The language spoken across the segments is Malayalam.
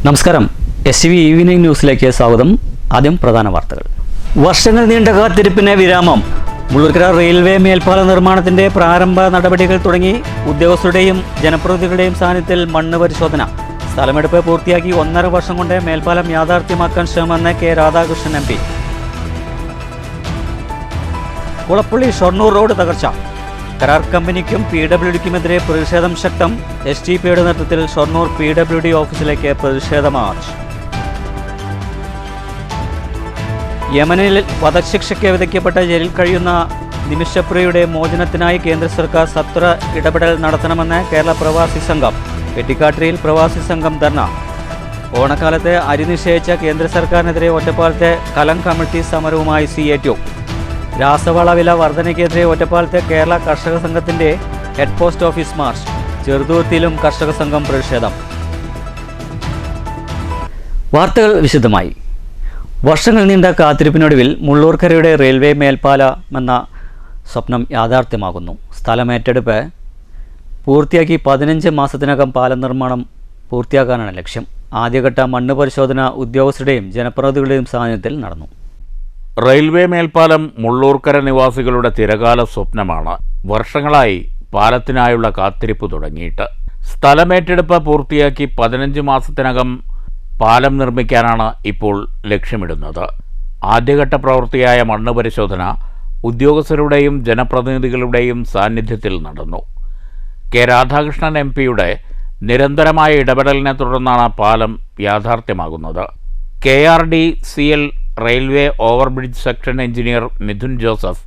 നമസ്കാരം. SCV ഈവനിംഗ് ന്യൂസിലേക്ക് സ്വാഗതം. ആദ്യം പ്രധാന വാർത്തകൾ. വർഷങ്ങൾ നീണ്ട കാത്തിരിപ്പിന് വിരാമം. മുള്ളൂർക്കര റെയിൽവേ മേൽപ്പാല നിർമ്മാണത്തിന്റെ പ്രാരംഭ നടപടികൾ തുടങ്ങി. ഉദ്യോഗസ്ഥരുടെയും ജനപ്രതിനിധികളുടെയും സാന്നിധ്യത്തിൽ മണ്ണ് പരിശോധന. സ്ഥലമെടുപ്പ് പൂർത്തിയാക്കി 1.5 വർഷം കൊണ്ട് മേൽപ്പാലം യാഥാർത്ഥ്യമാക്കാൻ ശ്രമമെന്ന് K. Radhakrishnan MP. Kulappally Shoranur road തകർച്ച. കരാർ കമ്പനിക്കും PWDക്കുമെതിരെ പ്രതിഷേധം ശക്തം. STPയുടെ നേതൃത്വത്തിൽ ഷൊർണൂർ PWD ഓഫീസിലേക്ക് പ്രതിഷേധ മാർച്ച്. യമനിൽ വധശിക്ഷയ്ക്ക് വിധിക്കപ്പെട്ട ജയിലിൽ കഴിയുന്ന നിമിഷപ്രിയയുടെ മോചനത്തിനായി കേന്ദ്ര സർക്കാർ സത്വര ഇടപെടൽ നടത്തണമെന്ന് കേരള പ്രവാസി സംഘം. വെട്ടിക്കാട്ടിരിയിൽ പ്രവാസി സംഘം ധർണ. ഓണക്കാലത്ത് അരി നിശ്ചയിച്ച കേന്ദ്ര സർക്കാരിനെതിരെ ഒറ്റപ്പാലത്തെ കലം കമ്മിറ്റി സമരവുമായി CATU. രാസവള വില വർധനയ്ക്കെതിരെ ഒറ്റപ്പാലത്തെ കേരള കർഷക സംഘത്തിന്റെ ഹെഡ് പോസ്റ്റ് ഓഫീസ് മാർച്ച്. ചെറുതുരുത്തിയിലും കർഷക സംഘം പ്രതിഷേധം. വാർത്തകൾ വിശദമായി. വർഷങ്ങൾ നീണ്ട കാത്തിരിപ്പിനൊടുവിൽ മുള്ളൂർക്കരയുടെ റെയിൽവേ മേൽപ്പാലമെന്ന സ്വപ്നം യാഥാർത്ഥ്യമാകുന്നു. സ്ഥലമേറ്റെടുപ്പ് പൂർത്തിയാക്കി 15 മാസത്തിനകം പാലം നിർമ്മാണം പൂർത്തിയാക്കാനാണ് ലക്ഷ്യം. ആദ്യഘട്ട മണ്ണ് പരിശോധന ഉദ്യോഗസ്ഥരുടെയും ജനപ്രതിനിധികളുടെയും സാന്നിധ്യത്തിൽ നടന്നു. റെയിൽവേ മേൽപ്പാലം മുള്ളൂർക്കര നിവാസികളുടെ ചിരകാല സ്വപ്നമാണ്. വർഷങ്ങളായി പാലത്തിനായുള്ള കാത്തിരിപ്പ് തുടങ്ങിയിട്ട്. സ്ഥലമേറ്റെടുപ്പ് പൂർത്തിയാക്കി 15 മാസത്തിനകം പാലം നിർമ്മിക്കാനാണ് ഇപ്പോൾ ലക്ഷ്യമിടുന്നത്. ആദ്യഘട്ട പ്രവൃത്തിയായ മണ്ണ് പരിശോധന ഉദ്യോഗസ്ഥരുടെയും ജനപ്രതിനിധികളുടെയും സാന്നിധ്യത്തിൽ നടന്നു. K. രാധാകൃഷ്ണൻ MPയുടെ നിരന്തരമായ ഇടപെടലിനെ തുടർന്നാണ് പാലം യാഥാർത്ഥ്യമാകുന്നത്. KRDCL railway overbridge section engineer Mithun Joseph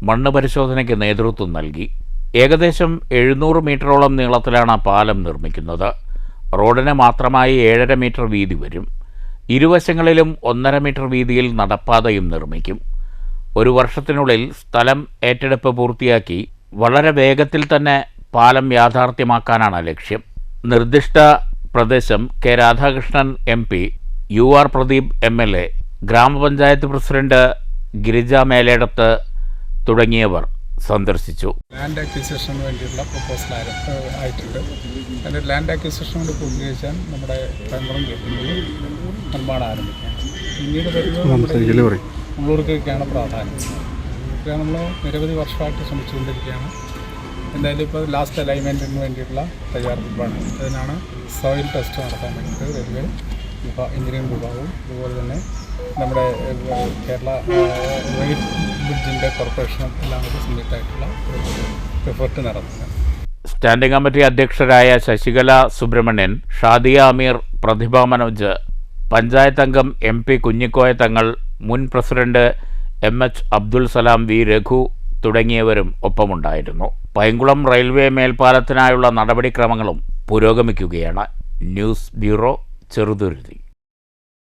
മണ്ണ് പരിശോധനയ്ക്ക് നേതൃത്വം നൽകി. ഏകദേശം 700 മീറ്ററോളം നീളത്തിലാണ് പാലം നിർമ്മിക്കുന്നത്. റോഡിന് മാത്രമായി 7.5 മീറ്റർ വീതി വരും. ഇരുവശങ്ങളിലും 1.5 മീറ്റർ വീതിയിൽ നടപ്പാതയും നിർമ്മിക്കും. 1 വർഷത്തിനുള്ളിൽ സ്ഥലം ഏറ്റെടുപ്പ് പൂർത്തിയാക്കി വളരെ വേഗത്തിൽ തന്നെ പാലം യാഥാർത്ഥ്യമാക്കാനാണ് ലക്ഷ്യം. നിർദ്ദിഷ്ട പ്രദേശം K. Radhakrishnan MP, UR Pradeep MLA, ഗ്രാമപഞ്ചായത്ത് പ്രസിഡന്റ് ഗിരിജ മേലേടത്ത് തുടങ്ങിയവർ സന്ദർശിച്ചു. ലാൻഡ് അക്വിസിഷന് വേണ്ടിയുള്ള പ്രപ്പോസൽ ആയിട്ടുണ്ട്. അതിൻ്റെ ലാൻഡ് അക്വിസിഷൻ കൊണ്ട് പൂർത്തീകരിച്ചാൽ നമ്മുടെ ട്രൈമറും ഗേറ്റിൻ്റെയും നിർമ്മാണം ആരംഭിക്കാം. പിന്നീട് വരുന്നത് മുള്ളൂർക്കൊക്കെയാണ് പ്രാധാന്യം. ഇതൊക്കെ നമ്മൾ നിരവധി വർഷമായിട്ട് ശ്രമിച്ചുകൊണ്ടിരിക്കുകയാണ്. എന്തായാലും ഇപ്പോൾ ലാസ്റ്റ് അലൈൻമെൻറ്റിന് വേണ്ടിയിട്ടുള്ള തയ്യാറെടുപ്പാണ്. അതിനാണ് സോയിൽ ടെസ്റ്റ് നടത്താൻ വേണ്ടിയിട്ട് റെയിൽവേ എഞ്ചിനീയറിംഗ് വിഭാഗവും അതുപോലെ തന്നെ നമ്മുടെ കേരള റെയിൽ ബ്രിഡ്ജിൻ്റെ കോർപ്പറേഷനും എല്ലാം കൂടി സംയുക്തമായിട്ടുള്ള എഫേർട്ട് നടത്തുക. സ്റ്റാൻഡിംഗ് കമ്മിറ്റി അധ്യക്ഷരായ ശശികല സുബ്രഹ്മണ്യൻ, ഷാദിയ അമീർ, പ്രതിഭ മനോജ്, പഞ്ചായത്ത് അംഗം MP കുഞ്ഞിക്കോയ തങ്ങൾ, മുൻ president MH Abdul Salam, V. Raghu തുടങ്ങിയവരും ഒപ്പമുണ്ടായിരുന്നു. പൈങ്കുളം റെയിൽവേ മേൽപ്പാലത്തിനായുള്ള നടപടിക്രമങ്ങളും പുരോഗമിക്കുകയാണ്. News bureau, Cheruthuruthy.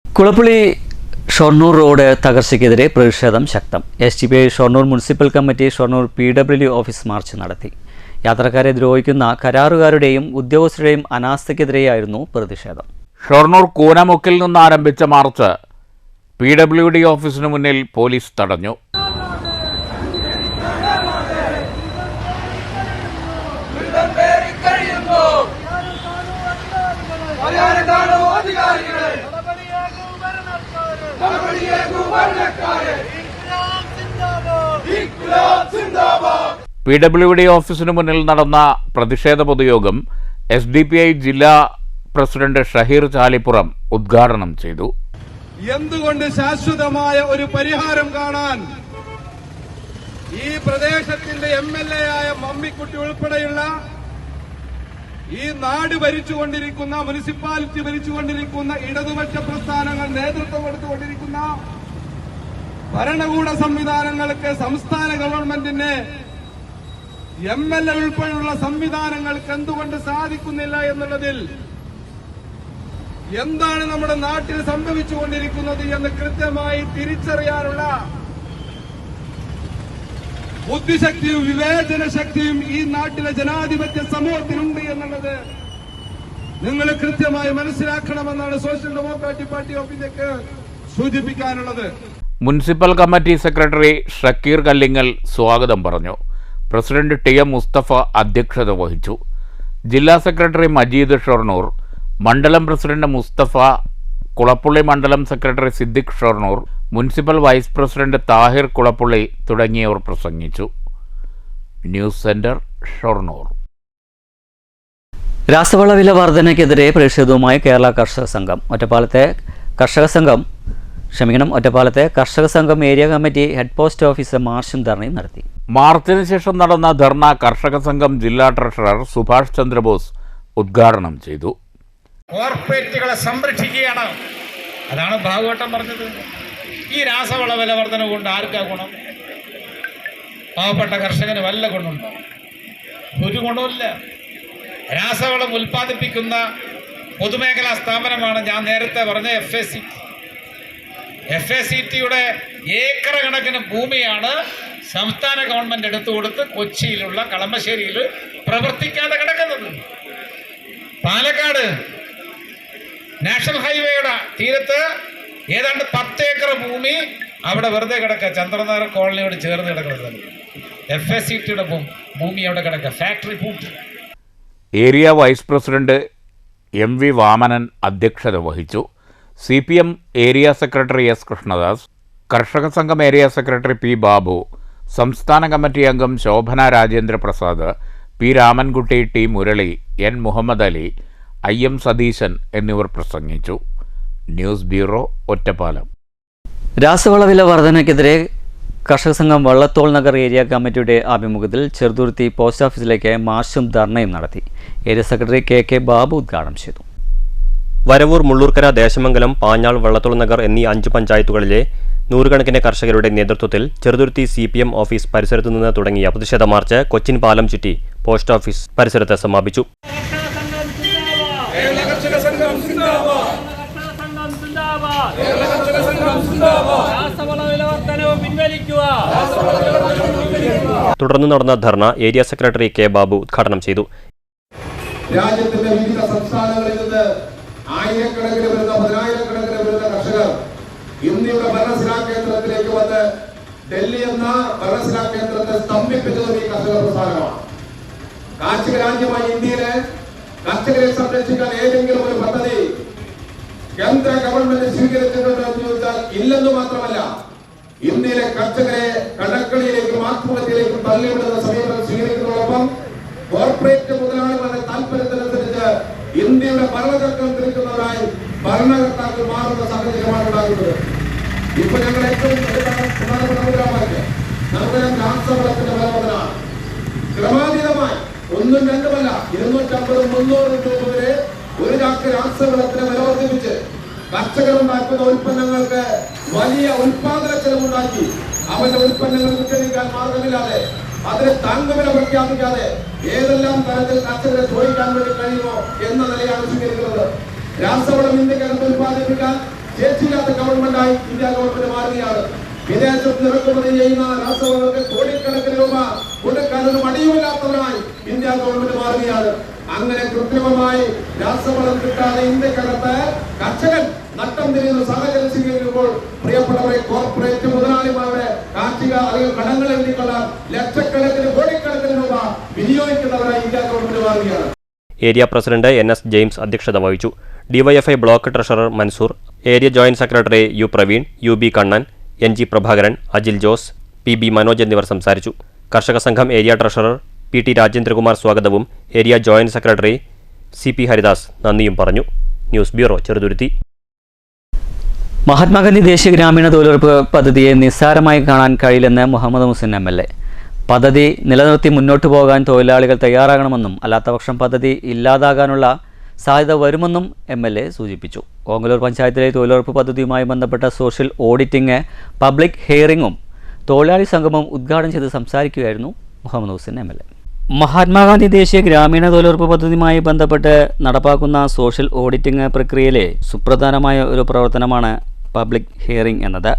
Kulappully Shoranur road തകർച്ചയ്ക്കെതിരെ പ്രതിഷേധം ശക്തം. STPI Shoranur municipal committee Shoranur PWD office march നടത്തി. യാത്രക്കാരെ ദ്രോഹിക്കുന്ന കരാറുകാരുടെയും ഉദ്യോഗസ്ഥരുടെയും അനാസ്ഥയ്ക്കെതിരെയായിരുന്നു പ്രതിഷേധം. ഷൊർണൂർ കൂനമുക്കിൽ നിന്ന് ആരംഭിച്ച മാർച്ച് PWD ഓഫീസിനു മുന്നിൽ പോലീസ് തടഞ്ഞു. PWD ഓഫീസിനു മുന്നിൽ നടന്ന പ്രതിഷേധ പൊതുയോഗം SDPI ജില്ലാ പ്രസിഡന്റ് ഷഹീർ ചാലിപ്പുറം ഉദ്ഘാടനം ചെയ്തു. എന്തുകൊണ്ട് ശാശ്വതമായ ഒരു പരിഹാരം കാണാൻ ഈ പ്രദേശത്തിന്റെ MLA ആയ മമ്മിക്കുട്ടി ഉൾപ്പെടെയുള്ള ഈ നാട് ഭരിച്ചുകൊണ്ടിരിക്കുന്ന, മുനിസിപ്പാലിറ്റി ഭരിച്ചുകൊണ്ടിരിക്കുന്ന ഇടതുപക്ഷ പ്രസ്ഥാനങ്ങൾ നേതൃത്വം എടുത്തുകൊണ്ടിരിക്കുന്ന ഭരണകൂട സംവിധാനങ്ങൾക്ക്, സംസ്ഥാന ഗവൺമെന്റിന്, MLA ഉൾപ്പെടെയുള്ള സംവിധാനങ്ങൾക്ക് എന്തുകൊണ്ട് സാധിക്കുന്നില്ല എന്നുള്ളതിൽ എന്താണ് നമ്മുടെ നാട്ടിൽ സംഭവിച്ചുകൊണ്ടിരിക്കുന്നത് എന്ന് കൃത്യമായി തിരിച്ചറിയാനുള്ള ബുദ്ധിശക്തിയും വിവേചന ശക്തിയും ഈ നാട്ടിലെ ജനാധിപത്യ സമൂഹത്തിനുണ്ട് എന്നുള്ളത് നിങ്ങൾ കൃത്യമായി മനസ്സിലാക്കണമെന്നാണ് സോഷ്യൽ ഡെമോക്രാറ്റിക് പാർട്ടി ഓഫീസിലേക്ക് സൂചിപ്പിക്കാനുള്ളത്. Municipal committee secretary Shakeer Kallingal സ്വാഗതം പറഞ്ഞു. പ്രസിഡന്റ് TM മുസ്തഫ അധ്യക്ഷത വഹിച്ചു. ജില്ലാ സെക്രട്ടറി മജീദ് ഷൊർണൂർ, മണ്ഡലം പ്രസിഡന്റ് മുസ്തഫ, കുളപ്പുള്ളി മണ്ഡലം secretary Siddique Shoranur, municipal vice president Tahir Kulappully തുടങ്ങിയവർ പ്രസംഗിച്ചു. News centre, Shoranur. രാസവള വില വർധനയ്ക്കെതിരെ പ്രതിഷേധവുമായി കേരള കർഷക സംഘം. ഒറ്റപ്പാലത്തെ കർഷക സംഘം area committee head post office മാർച്ചും ധർണയും നടത്തി. മാർച്ചിന് ശേഷം നടന്ന ധർണ കർഷക സംഘം ജില്ലാ ട്രഷറർ സുഭാഷ് ചന്ദ്രബോസ് ഉദ്ഘാടനം ചെയ്തു. കോർപ്പറേറ്റുകളെ സംരക്ഷിക്കുകയാണ്, അതാണ് ഭാഗവട്ടം പറഞ്ഞത്. ഈ രാസവള വില വർധന കൊണ്ട് ആർക്കാ ഗുണം? പാവപ്പെട്ട കർഷകന് വല്ല ഗുണമുണ്ടോ? ഒരു ഗുണമില്ല. രാസവളം ഉൽപ്പാദിപ്പിക്കുന്ന പൊതുമേഖലാ സ്ഥാപനമാണ് ഞാൻ നേരത്തെ പറഞ്ഞ FACT-യുടെ ഏക്കർ കണക്കിന് ഭൂമിയാണ് സംസ്ഥാന ഗവൺമെന്റ് എടുത്തുകൊടുത്ത് കൊച്ചിയിലുള്ള കളമശ്ശേരിയിൽ പ്രവർത്തിക്കാതെ കിടക്കുന്നത്. പാലക്കാട് നാഷണൽ ഹൈവേയുടെ തീരത്ത് ഏതാണ്ട് 10 ഏക്കർ ഭൂമി അവിടെ വെറുതെ കിടക്കുക. ചന്ദ്രനഗർ കോളനിയോട് ചേർന്ന് കിടക്കുന്നത് FACT-യുടെ ഭൂമി അവിടെ കിടക്കുക. ഫാക്ടറി പൂട്ടി. Area vice president MV Vamanan അധ്യക്ഷത വഹിച്ചു. CPM area secretary S Krishnadas, കർഷക സംഘം ഏരിയ സെക്രട്ടറി P ബാബു, സംസ്ഥാന കമ്മിറ്റി അംഗം Shobhana Rajendra Prasad, P Ramankutty, T Murali, N Muhammad Ali, IM Satheesan എന്നിവർ പ്രസംഗിച്ചു. News bureau, Ottapalam. രാസവള വില വർധനയ്ക്കെതിരെ കർഷക സംഘം വള്ളത്തോൾ നഗർ ഏരിയ കമ്മിറ്റിയുടെ ആഭിമുഖ്യത്തിൽ ചെറുതുരുത്തി പോസ്റ്റ് ഓഫീസിലേക്ക് മാർച്ചും ധർണയും നടത്തി. ഏരിയ സെക്രട്ടറി KK ബാബു ഉദ്ഘാടനം ചെയ്തു. വരവൂർ, മുള്ളൂർക്കര, ദേശമംഗലം, പാഞ്ഞാൾ, വള്ളത്തോൾ നഗർ എന്നീ 5 പഞ്ചായത്തുകളിലെ നൂറുകണക്കിന് കർഷകരുടെ നേതൃത്വത്തിൽ ചെറുതുരുത്തി CPM ഓഫീസ് പരിസരത്തു നിന്ന് തുടങ്ങിയ പ്രതിഷേധ മാർച്ച് കൊച്ചിൻ പാലം ചുറ്റി പോസ്റ്റ് ഓഫീസ് പരിസരത്ത് സമാപിച്ചു. തുടർന്ന് നടന്ന ധർണ ഏരിയ സെക്രട്ടറി K ബാബു ഉദ്ഘാടനം ചെയ്തു. രാജ്യത്തിന്റെ വിവിധ സംസ്ഥാനങ്ങളിൽ നിന്ന് ആയിരക്കണക്കിന് വരുന്ന 10,000-കണക്കിന് വരുന്ന കർഷകർ ഇന്ത്യയുടെ ഭരണസിലാ കേന്ദ്രത്തിലേക്ക് വന്ന് ഡൽഹി എന്ന ഭരണസിലാ കേന്ദ്രത്തെ സ്തംഭിപ്പിച്ചതും ഈ കർഷക പ്രസ്ഥാനമാണ്. കാർഷിക രാജ്യമായ ഇന്ത്യയിലെ കർഷകരെ സംരക്ഷിക്കാൻ ഏതെങ്കിലും ഒരു പദ്ധതി കേന്ദ്ര ഗവൺമെന്റ് സ്വീകരിച്ചിട്ടുണ്ടോ എന്ന് ചോദിച്ചാൽ ഇല്ലെന്ന് മാത്രമല്ല, ഇന്ത്യയിലെ കർഷകരെ കടക്കളിയിലേക്കും ആത്മഹത്യയിലേക്കും തള്ളിവിടുന്ന സമീപനം സ്വീകരിക്കുന്നതോടൊപ്പം കോർപ്പറേറ്റ് മുതലാളിമാരുടെ താല്പര്യത്തിനനുസരിച്ച് ഇന്ത്യയുടെ ഭരണചക്രം തിരിക്കുന്നവരായി ഭരണകർത്താക്കൾ മാറുന്ന സാഹചര്യമാണ് ഉണ്ടാകുന്നത്. ഇപ്പൊ ഞങ്ങൾ ഏറ്റവും പ്രധാനപ്പെട്ട മുദ്രാവാക്യം നമുക്കറിയാം, രാസവളത്തിന്റെ വില ക്രമാതീതമായി 1ഉം 2ഉമല്ല 250-300 രൂപ വരെ ഒരു ചാക്ക് രാസവളത്തിന് വില വർദ്ധിപ്പിച്ച് കർഷകരുണ്ടാക്കുന്ന ഉൽപ്പന്നങ്ങൾക്ക് വലിയ ഉൽപാദന ചെലവുണ്ടാക്കി അവന്റെ ഉൽപ്പന്നങ്ങൾ വിറ്റഴിക്കാൻ മാർഗമില്ലാതെ അതിന് താങ്ങുവില പ്രഖ്യാപിക്കാതെ ഏതെല്ലാം തരത്തിൽ കർഷകരെ ചോദിക്കാൻ വേണ്ടി കഴിയുമോ എന്ന നിലയാണ് സ്വീകരിക്കുന്നത്. രാസവളം ഇന്ത്യക്കകത്ത് ഉൽപ്പാദിപ്പിക്കാൻ ശേഷിയില്ലാത്ത ഗവൺമെന്റായി ഇന്ത്യ ഗവൺമെന്റ് മാറുകയാണ്. വിദേശത്ത് ഇറക്കുമതി ചെയ്യുന്ന രാസവളങ്ങൾക്ക് കോടിക്കണക്കിന് രൂപ കൊടുക്കാൻ ഒരു മടിയുമില്ലാത്തവരായി ഇന്ത്യ ഗവൺമെന്റ് മാറുകയാണ്. അങ്ങനെ കൃത്രിമമായി രാസവളം കിട്ടാതെ ഇന്ത്യക്കകത്ത് കർഷകൻ നട്ടം തിരിയുന്ന സാഹചര്യം സ്വീകരിക്കുമ്പോൾ പ്രിയപ്പെട്ടവരെ, കോർപ്പറേറ്റ് മുതലാളിമാരുടെ കാർഷിക അല്ലെങ്കിൽ കടങ്ങൾ എഴുതിക്കൊള്ളാൻ ലക്ഷക്കണക്കിന് കോടിക്കണക്കിന് രൂപ വിനിയോഗിക്കുന്നവരായി ഇന്ത്യ ഗവൺമെന്റ് മാറുകയാണ്. ഏരിയ പ്രസിഡന്റ് NS ജെയിംസ് അധ്യക്ഷത വഹിച്ചു. DYFI block treasurer Mansoor, area joint secretary U Praveen, UB Kannan, NG Prabhakaran, Ajil Jose, PB Manoj എന്നിവർ സംസാരിച്ചു. കർഷക സംഘം ഏരിയ ട്രഷറർ PT രാജേന്ദ്രകുമാർ സ്വാഗതവും area joint secretary CP Haridas നന്ദിയും പറഞ്ഞു. News bureau, Cheruthuruthy. മഹാത്മാഗാന്ധി ദേശീയ ഗ്രാമീണ തൊഴിലുറപ്പ് പദ്ധതിയെ നിസ്സാരമായി കാണാൻ കഴിയില്ലെന്ന് മുഹമ്മദ് മുഹസിൻ MLA. പദ്ധതി നിലനിർത്തി മുന്നോട്ടു പോകാൻ തൊഴിലാളികൾ തയ്യാറാകണമെന്നും അല്ലാത്തപക്ഷം പദ്ധതി ഇല്ലാതാകാനുള്ള സാധ്യത വരുമെന്നും MLA സൂചിപ്പിച്ചു. ഓങ്ങല്ലൂർ പഞ്ചായത്തിലെ തൊഴിലുറപ്പ് പദ്ധതിയുമായി ബന്ധപ്പെട്ട സോഷ്യൽ ഓഡിറ്റിംഗ്, പബ്ലിക് ഹിയറിംഗും തൊഴിലാളി സംഗമം ഉദ്ഘാടനം ചെയ്ത് സംസാരിക്കുകയായിരുന്നു മുഹമ്മദ് മുഹസിൻ MLA. മഹാത്മാഗാന്ധി ദേശീയ ഗ്രാമീണ തൊഴിലുറപ്പ് പദ്ധതിയുമായി ബന്ധപ്പെട്ട് നടപ്പാക്കുന്ന സോഷ്യൽ ഓഡിറ്റിംഗ് പ്രക്രിയയിലെ സുപ്രധാനമായ ഒരു പ്രവർത്തനമാണ് പബ്ലിക് ഹിയറിംഗ് എന്നത്.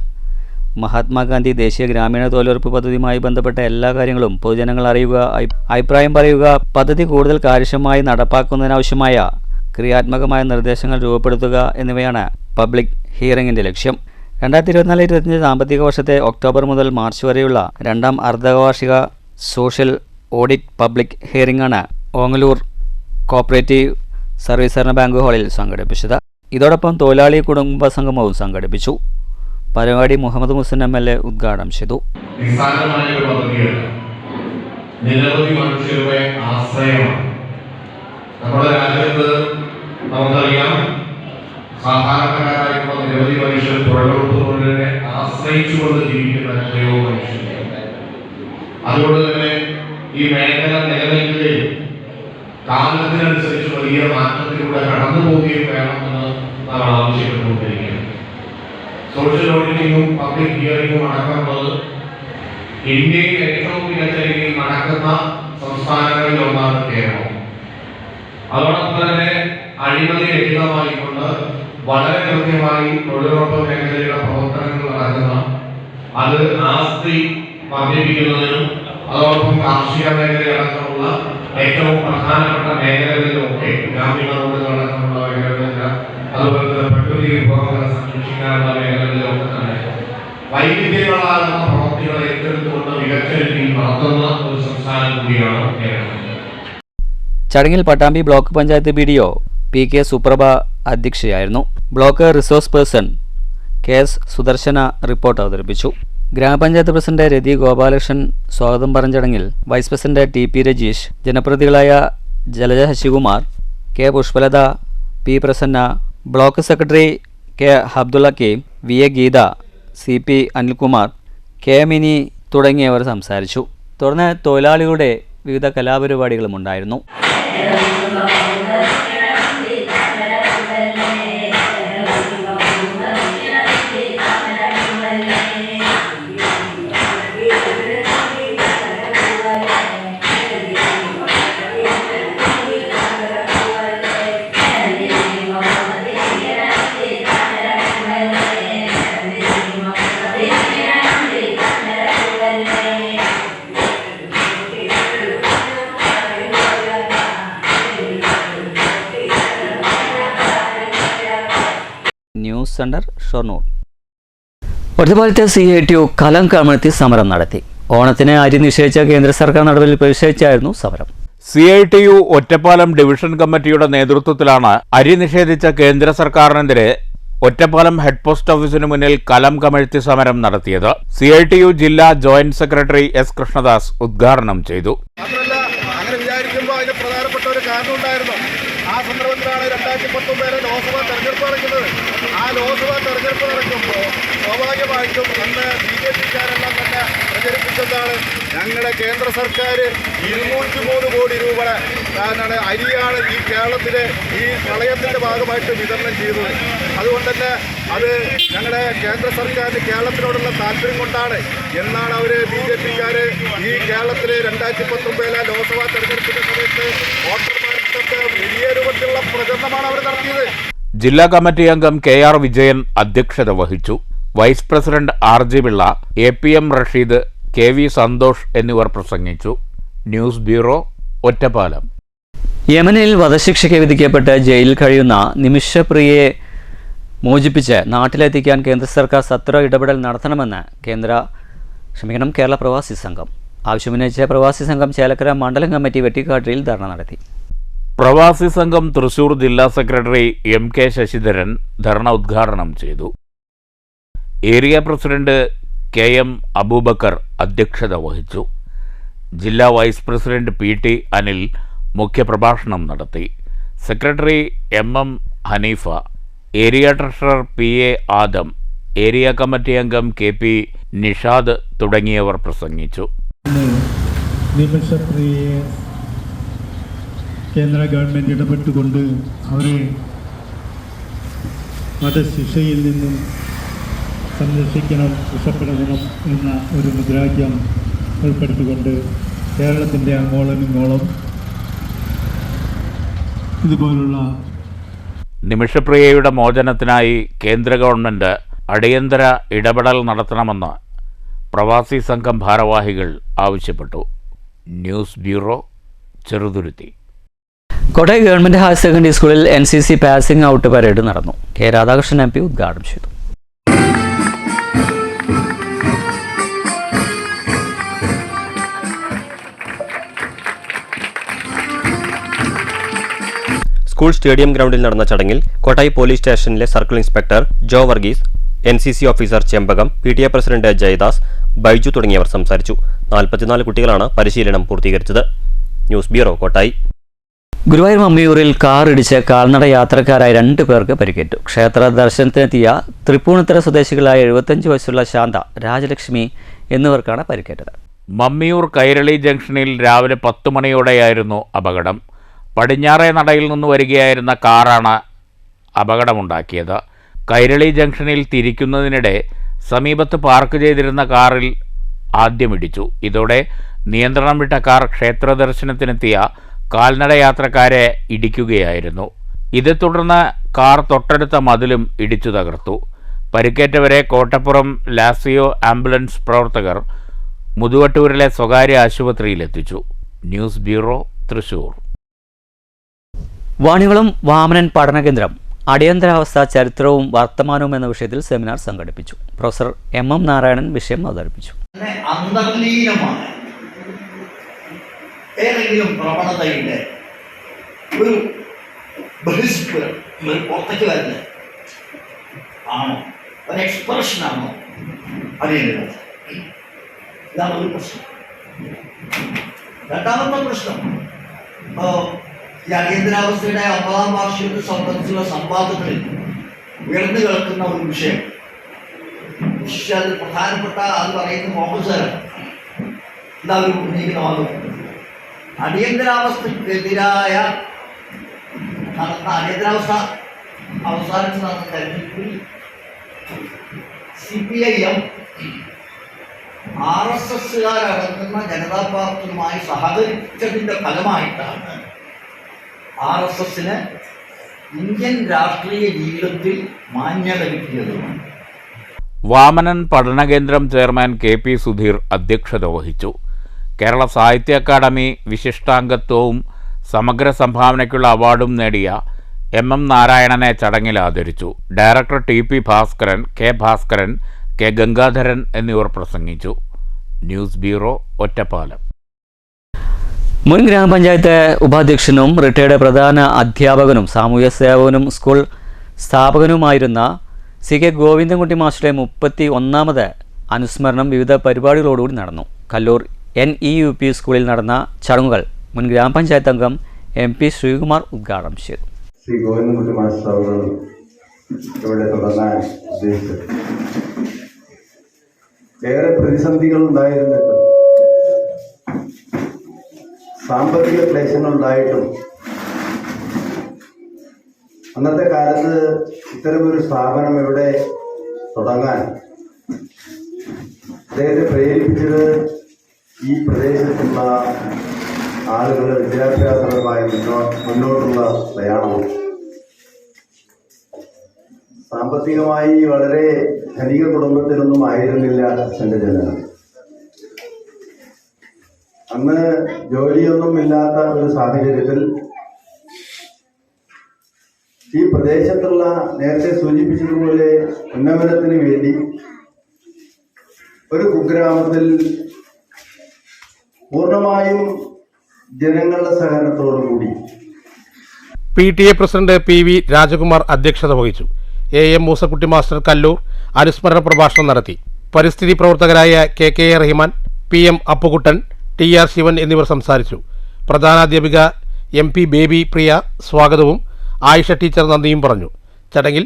മഹാത്മാഗാന്ധി ദേശീയ ഗ്രാമീണ തൊഴിലുറപ്പ് പദ്ധതിയുമായി ബന്ധപ്പെട്ട എല്ലാ കാര്യങ്ങളും പൊതുജനങ്ങൾ അറിയുക, അഭിപ്രായം പറയുക, പദ്ധതി കൂടുതൽ കാര്യക്ഷമമായി നടപ്പാക്കുന്നതിനാവശ്യമായ ക്രിയാത്മകമായ നിർദ്ദേശങ്ങൾ രൂപപ്പെടുത്തുക എന്നിവയാണ് പബ്ലിക് ഹിയറിംഗിൻ്റെ ലക്ഷ്യം. 2024-25 സാമ്പത്തിക വർഷത്തെ ഒക്ടോബർ മുതൽ മാർച്ച് വരെയുള്ള രണ്ടാം അർദ്ധവാർഷിക സോഷ്യൽ ഓഡിറ്റ് പബ്ലിക് ഹിയറിംഗാണ് ഓങ്ങല്ലൂർ കോപ്പറേറ്റീവ് സർവീസ് സഹകരണ ബാങ്ക് ഹാളിൽ സംഘടിപ്പിച്ചത്. ഇതോടൊപ്പം തൊഴിലാളി കുടുംബ സംഗമവും സംഘടിപ്പിച്ചു. പരിപാടി മുഹമ്മദ് മുഹസിൻ MLA ഉദ്ഘാടനം ചെയ്തു. നിരവധി മനുഷ്യരുടെ ആശ്രയമാണ്. നമ്മുടെ രാജ്യത്ത് നമുക്കറിയാം, സാധാരണക്കാരായിട്ടുള്ള നിരവധി മനുഷ്യർ തൊഴിലുറപ്പിനെ ആശ്രയിച്ചുകൊണ്ട് ജീവിക്കുന്ന എത്രയോ മനുഷ്യരുണ്ട്. അതുകൊണ്ട് തന്നെ ഈ മേഖല നിലനിൽക്കുകയും കാലത്തിനനുസരിച്ച് വലിയ മാറ്റത്തിലൂടെ കടന്നു പോവുകയും വേണമെന്ന് നാം ആവശ്യപ്പെട്ടുകൊണ്ടിരിക്കുകയാണ്. സോഷ്യൽ ഓഡിറ്റിങ്ങും പബ്ലിക് ഹിയറിങ്ങും അടക്കമുള്ളത് ഇന്ത്യയിൽ ഏറ്റവും മികച്ച രീതിയിൽ നടക്കുന്ന സംസ്ഥാനങ്ങളിൽ ഒന്നാണ് കേരളം. അതോടൊപ്പം തന്നെ അഴിമതി രഹിതമായിക്കൊണ്ട് വളരെ കൃത്യമായി തൊഴിലുറപ്പ് മേഖലയുടെ പ്രവർത്തനങ്ങൾ നടക്കുന്ന, അത് ആസ്തി വർദ്ധിപ്പിക്കുന്നതിനും അതോടൊപ്പം കാർഷിക മേഖലയടക്കമുള്ള ഏറ്റവും പ്രധാനപ്പെട്ട മേഖലകളിലൊക്കെ ഗ്രാമീണ റോഡുകൾ അടക്കമുള്ള മേഖലകളിലെല്ലാം, അതുപോലെ തന്നെ പ്രകൃതി വിഭവങ്ങളെ സംരക്ഷിക്കാനുള്ള മേഖലകളിലൊക്കെ തന്നെ വൈവിധ്യങ്ങളാകുന്ന പ്രവൃത്തികളെ ഏറ്റെടുത്തുകൊണ്ട് മികച്ച രീതിയിൽ നടത്തുന്ന ഒരു സംസ്ഥാനം കൂടിയാണ് കേരളം. ചടങ്ങിൽ Pattambi block panchayat BDO PK Suprabha അധ്യക്ഷയായിരുന്നു. Block resource person KS Sudarsana report അവതരിപ്പിച്ചു. ഗ്രാമപഞ്ചായത്ത് പ്രസിഡന്റ് രതി ഗോപാലകൃഷ്ണൻ സ്വാഗതം പറഞ്ഞ ചടങ്ങിൽ വൈസ് പ്രസിഡന്റ് TP രജീഷ്, ജനപ്രതിനിധികളായ Jalaja Sasikumar, K Pushpalatha, P Prasanna, block secretary K Abdulla K, VA Geetha, CP Anilkumar, K Mini തുടങ്ങിയവർ സംസാരിച്ചു. തുടർന്ന് തൊഴിലാളികളുടെ വിവിധ കലാപരിപാടികളും ഉണ്ടായിരുന്നു. News centre Shoranur. ഒറ്റപ്പാലത്തെ CITU കലം കമഴ്ത്തി സമരം നടത്തി. ഓണത്തിന് അരി നിഷേധിച്ച കേന്ദ്ര സർക്കാർ നടപടിയിൽ പ്രതിഷേധിച്ചായിരുന്നു സമരം. CITU ഒറ്റപ്പാലം ഡിവിഷൻ കമ്മിറ്റിയുടെ നേതൃത്വത്തിലാണ് അരി നിഷേധിച്ച കേന്ദ്ര സർക്കാരിനെതിരെ ഒറ്റപ്പാലം ഹെഡ് പോസ്റ്റ് ഓഫീസിന് മുന്നിൽ കലം കമഴ്ത്തി സമരം നടത്തിയത്. CITU ജില്ലാ ജോയിന്റ് സെക്രട്ടറി S കൃഷ്ണദാസ് ഉദ്ഘാടനം ചെയ്തു. അങ്ങനെ വിചാരിക്കുമ്പോൾ അതിന് പ്രധാനപ്പെട്ട ഒരു കാരണം ഉണ്ടായിരുന്നു. ആ സന്ദർഭത്തിലാണ് 2019 ലോക്സഭാ തെരഞ്ഞെടുപ്പ് നടക്കുന്നത്. ആ ലോക്സഭാ തെരഞ്ഞെടുപ്പ് നടക്കുമ്പോൾ സ്വാഭാവികമായിട്ടും അന്ന് BJP-ക്കാരെല്ലാം തന്നെ പ്രചരിപ്പിച്ചതാണ്, ഞങ്ങളുടെ കേന്ദ്ര സർക്കാർ 203 കോടി രൂപ അരിയാണ് ഈ കേരളത്തിലെ ഈ പ്രളയത്തിൻ്റെ ഭാഗമായിട്ട് വിതരണം ചെയ്തത്. അതുകൊണ്ട് തന്നെ അത് ഞങ്ങളുടെ കേന്ദ്ര സർക്കാരിന് കേരളത്തിനോടുള്ള താല്പര്യം കൊണ്ടാണ് എന്നാണ് അവർ BJP-ക്കാർ ഈ കേരളത്തിലെ 2019 ലോക്സഭാ തെരഞ്ഞെടുപ്പിന്റെ സമയത്ത് വോട്ടർമാർക്കൊക്കെ വലിയ രൂപത്തിലുള്ള പ്രചരണമാണ് അവർ നടത്തിയത്. ജില്ലാ കമ്മിറ്റി അംഗം KR വിജയൻ അധ്യക്ഷത വഹിച്ചു. Vice president RG Pillai, APM Rasheed, KV Santhosh എന്നിവർ പ്രസംഗിച്ചു. News bureau, Ottapalam. യമനിൽ വധശിക്ഷയ്ക്ക് വിധിക്കപ്പെട്ട് ജയിലിൽ കഴിയുന്ന നിമിഷപ്രിയയെ മോചിപ്പിച്ച് നാട്ടിലെത്തിക്കാൻ കേന്ദ്ര സർക്കാർ സത്വര ഇടപെടൽ നടത്തണമെന്ന് കേരള പ്രവാസി സംഘം ആവശ്യമുന്നയിച്ച പ്രവാസി സംഘം ചേലക്കര മണ്ഡലം കമ്മിറ്റി വെട്ടിക്കാട്ടിൽ ധർണ നടത്തി. പ്രവാസി സംഘം തൃശൂർ ജില്ലാ സെക്രട്ടറി MK ശശിധരൻ ധർണ ഉദ്ഘാടനം ചെയ്തു. ഏരിയ പ്രസിഡന്റ് KM അബൂബക്കർ അധ്യക്ഷത വഹിച്ചു. ജില്ലാ വൈസ് പ്രസിഡന്റ് PT അനിൽ മുഖ്യപ്രഭാഷണം നടത്തി. Secretary MM Haneefa, area treasurer PA Adam, area committee അംഗം KP നിഷാദ് തുടങ്ങിയവർ പ്രസംഗിച്ചു. നിമിഷപ്രിയയെ കേന്ദ്ര ഗവൺമെൻറ് ഇടപെട്ടുകൊണ്ട് അവരെ വധശിക്ഷയിൽ നിന്നും സംരക്ഷിക്കണം, രക്ഷപ്പെടുത്തണം എന്ന ഒരു മുദ്രാവാക്യം ഉൾപ്പെടുത്തിക്കൊണ്ട് കേരളത്തിൻ്റെ അങ്ങോളം ഇങ്ങോളം ഇതുപോലുള്ള നിമിഷപ്രിയയുടെ മോചനത്തിനായി കേന്ദ്ര ഗവൺമെൻറ് അടിയന്തര ഇടപെടൽ നടത്തണമെന്ന് പ്രവാസി സംഘം ഭാരവാഹികൾ ആവശ്യപ്പെട്ടു. News bureau, Cheruthuruthy. Kottayam government higher secondary സ്കൂളിൽ NCC പാസിംഗ് ഔട്ട് പരേഡ് നടന്നു. K രാധാകൃഷ്ണൻ MP ഉദ്ഘാടനം ചെയ്തു. സ്കൂൾ സ്റ്റേഡിയം ഗ്രൗണ്ടിൽ നടന്ന ചടങ്ങിൽ കോട്ടായി പോലീസ് സ്റ്റേഷനിലെ circle inspector Jo Varghese, NCC officer Chembakam, PTA president Jayadas, Baiju തുടങ്ങിയവർ സംസാരിച്ചു. 44 കുട്ടികളാണ് പരിശീലനം പൂർത്തീകരിച്ചത്. News bureau, Kottayi. ഗുരുവായൂർ മമ്മിയൂരിൽ കാർ ഇടിച്ച് കാൽനട യാത്രക്കാരായ 2 പേർക്ക് പരിക്കേറ്റു. ക്ഷേത്ര ദർശനത്തിനെത്തിയ തൃപ്പൂണിത്തുറ സ്വദേശികളായ 75 വയസ്സുള്ള ശാന്ത, രാജലക്ഷ്മി എന്നിവർക്കാണ് പരിക്കേറ്റത്. മമ്മിയൂർ കൈരളി ജംഗ്ഷനിൽ രാവിലെ 10 മണിയോടെയായിരുന്നു അപകടം. പടിഞ്ഞാറേ നടയിൽ നിന്ന് വരികയായിരുന്ന കാറാണ് അപകടമുണ്ടാക്കിയത്. കൈരളി ജംഗ്ഷനിൽ തിരിക്കുന്നതിനിടെ സമീപത്ത് പാർക്ക് ചെയ്തിരുന്ന കാറിൽ ആദ്യമിടിച്ചു. ഇതോടെ നിയന്ത്രണം വിട്ട കാർ ക്ഷേത്ര ദർശനത്തിനെത്തിയ കാൽനട യാത്രക്കാരെ ഇടിക്കുകയായിരുന്നു. ഇതേ തുടർന്ന് കാർ തൊട്ടടുത്ത മതിലും ഇടിച്ചു തകർത്തു. പരിക്കേറ്റവരെ കോട്ടപ്പുറം ലാസിയോ ആംബുലൻസ് പ്രവർത്തകർ മുതുവട്ടൂരിലെ സ്വകാര്യ ആശുപത്രിയിലെത്തിച്ചു. News bureau, Thrissur. വാണികുളം വാമനൻ പഠനകേന്ദ്രം അടിയന്തരാവസ്ഥ ചരിത്രവും വർത്തമാനവും എന്ന വിഷയത്തിൽ സെമിനാർ സംഘടിപ്പിച്ചു. പ്രൊഫസർ MM നാരായണൻ വിഷയം അവതരിപ്പിച്ചു. അന്തർലീനമാണ് ഏതെങ്കിലും പ്രവണതയുടെ ഒരു ബഹിഷ്കരണം, ഒരു പുറത്തേക്ക് വരുന്നത് ആണോ, ഒരു എക്സ്പ്രഷനാണോ അറിയേണ്ടത്? ഇതാണ് ഒരു പ്രശ്നം. രണ്ടാമത്തെ പ്രശ്നം, ഈ അടിയന്തരാവസ്ഥയുടെ 50ാം വാർഷികത്തെ സംബന്ധിച്ചുള്ള സംവാദങ്ങളിൽ ഉയർന്നു കേൾക്കുന്ന ഒരു വിഷയം, അതിൽ പ്രധാനപ്പെട്ട അത് പറയുന്ന മോഹൻസാരാണ്. ഇതാ ഒരു ഉന്നയിക്കുന്നവാദം. അടിയന്തരാവസ്ഥക്കെതിരായ നടന്ന അടിയന്തരാവസ്ഥ അവസാനിച്ച് നടന്ന തെരഞ്ഞെടുപ്പിൽ CPIM RSSകാരടങ്ങുന്ന ജനതാ പാർട്ടിയുമായി സഹകരിച്ചതിൻ്റെ ഫലമായിട്ടാണ് RSSന് ഇന്ത്യൻ രാഷ്ട്രീയ ജീവിതത്തിൽ മാന്യത കിട്ടിയത്. വാമനൻ പഠനകേന്ദ്രം ചെയർമാൻ KP സുധീർ അധ്യക്ഷത വഹിച്ചു. കേരള സാഹിത്യ അക്കാദമി വിശിഷ്ടാംഗത്വവും സമഗ്ര സംഭാവനയ്ക്കുള്ള അവാർഡും നേടിയ MM നാരായണനെ ചടങ്ങിൽ ആദരിച്ചു. Director TP Bhaskaran, K Bhaskaran, K Gangadharan എന്നിവർ പ്രസംഗിച്ചു. News bureau, Ottapalam. മുൻ ഗ്രാമപഞ്ചായത്ത് ഉപാധ്യക്ഷനും റിട്ടയർഡ് പ്രധാന അധ്യാപകനും സാമൂഹ്യ സേവകനും സ്കൂൾ സ്ഥാപകനുമായിരുന്ന CK ഗോവിന്ദൻകുട്ടി മാസ്റ്ററുടെ 31ാമത് അനുസ്മരണം വിവിധ പരിപാടികളോടുകൂടി നടന്നു. കല്ലൂർ NEUP സ്കൂളിൽ നടന്ന ചടങ്ങുകൾ മുൻ ഗ്രാമപഞ്ചായത്ത് അംഗം MP ശ്രീകുമാർ ഉദ്ഘാടനം ചെയ്തു. ശ്രീ ഗോവിന്ദൻകുട്ടി മാസ്റ്റർ അവർ ഇവിടെ തുടങ്ങാൻ ഉദ്ദേശിച്ചത് ഏറെ പ്രതിസന്ധികൾ ഉണ്ടായിരുന്നിട്ടും സാമ്പത്തിക ക്ലേശങ്ങൾ ഉണ്ടായിട്ടും അന്നത്തെ കാലത്ത് ഇത്തരമൊരു സ്ഥാപനം ഇവിടെ തുടങ്ങാൻ അദ്ദേഹത്തെ പ്രേരിപ്പിച്ചത് ഈ പ്രദേശത്തുള്ള ആളുകളുടെ വിദ്യാഭ്യാസപരമായി മുന്നോട്ടുള്ള പ്രയാണവും സാമ്പത്തികമായി വളരെ ധനിക കുടുംബത്തിലൊന്നും ആയിരുന്നില്ല അച്ഛൻ്റെ ജനനം. അന്ന് ജോലിയൊന്നും ഇല്ലാത്ത ഒരു സാഹചര്യത്തിൽ ഈ പ്രദേശത്തുള്ള നേരത്തെ സൂചിപ്പിച്ചതുപോലെ ഉന്നമനത്തിന് വേണ്ടി ഒരു കുഗ്രാമത്തിൽ പൂർണ്ണമായും ജനങ്ങളുടെ സഹകരണത്തോടുകൂടി PTA പ്രസിഡന്റ് PV രാജകുമാർ അധ്യക്ഷത വഹിച്ചു. AM മൂസക്കുട്ടി മാസ്റ്റർ കല്ലൂർ അനുസ്മരണ പ്രഭാഷണം നടത്തി. പരിസ്ഥിതി പ്രവർത്തകരായ KK Rahiman, PM Appukuttan, TR Shivan എന്നിവർ സംസാരിച്ചു. പ്രധാനാധ്യാപിക MP ബേബി പ്രിയ സ്വാഗതവും ആയിഷ ടീച്ചർ നന്ദിയും പറഞ്ഞു. ചടങ്ങിൽ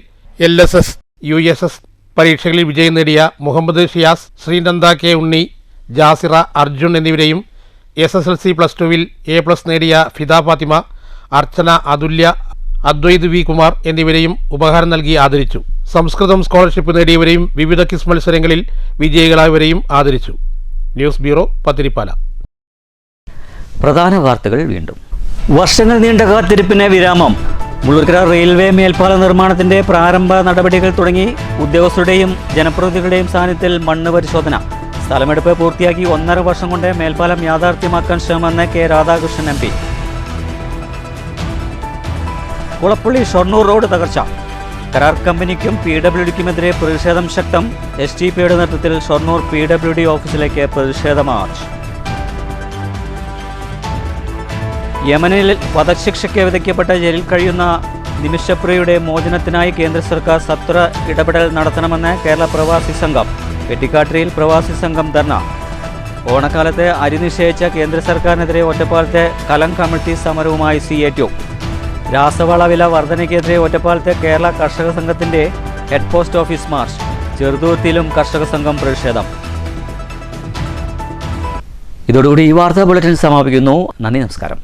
LSS USS പരീക്ഷകളിൽ വിജയം നേടിയ മുഹമ്മദ് ഷിയാസ്, ശ്രീനന്ദ K ഉണ്ണി, ജാസിറ അർജുൻ എന്നിവരെയും SSLC +2 A+ നേടിയ ഫിദ ഫാത്തിമ, അർച്ചന അതുല്യ, അദ്വൈത് V കുമാർ എന്നിവരെയും ഉപഹാരം നൽകി ആദരിച്ചു. സംസ്കൃതം സ്കോളർഷിപ്പ് നേടിയവരെയും വിവിധ ക്വിസ് മത്സരങ്ങളിൽ വിജയികളായവരെയും ആദരിച്ചു. News bureau, Pathirippala. പ്രധാന വാർത്തകൾ വീണ്ടും. വർഷങ്ങൾ നീണ്ട കാത്തിരിപ്പിന് വിരാമം. മുള്ളൂർക്കര റെയിൽവേ മേൽപ്പാല നിർമ്മാണത്തിന്റെ പ്രാരംഭ നടപടികൾ തുടങ്ങി. ഉദ്യോഗസ്ഥരുടെയും ജനപ്രതിനിധികളുടെയും സാന്നിധ്യത്തിൽ മണ്ണ് പരിശോധന. സ്ഥലമെടുപ്പ് പൂർത്തിയാക്കി 1.5 വർഷം കൊണ്ട് മേൽപ്പാലം യാഥാർത്ഥ്യമാക്കാൻ ശ്രമമെന്ന് K Radhakrishnan MP. Kulappally Shoranur road തകർച്ച. കരാർ കമ്പനിക്കും PWDക്കുമെതിരെ പ്രതിഷേധം ശക്തം. STPയുടെ നേതൃത്വത്തിൽ ഷൊർണൂർ PWD ഓഫീസിലേക്ക് പ്രതിഷേധ മാർച്ച്. യമനിൽ വധശിക്ഷയ്ക്ക് വിധിക്കപ്പെട്ട ജയിലിൽ കഴിയുന്ന നിമിഷപ്രിയയുടെ മോചനത്തിനായി കേന്ദ്ര സർക്കാർ സത്വര ഇടപെടൽ നടത്തണമെന്ന് കേരള പ്രവാസി സംഘം. വെട്ടിക്കാട്ടിരിയിൽ പ്രവാസി സംഘം ധർണ. ഓണക്കാലത്തെ അരി നിഷേധിച്ച കേന്ദ്ര സർക്കാരിനെതിരെ ഒറ്റപ്പാലത്തെ കലം കമ്മിറ്റി സമരവുമായി CATU. രാസവള വില വർധനയ്ക്കെതിരെ ഒറ്റപ്പാലത്തെ കേരള കർഷക സംഘത്തിൻ്റെ ഹെഡ് പോസ്റ്റ് ഓഫീസ് മാർച്ച്. ചെറുതുരുത്തിയിലും കർഷക സംഘം പ്രതിഷേധം. ഇതോടുകൂടി ഈ വാർത്താ ബുള്ളറ്റിൻ സമാപിക്കുന്നു. നന്ദി, നമസ്കാരം.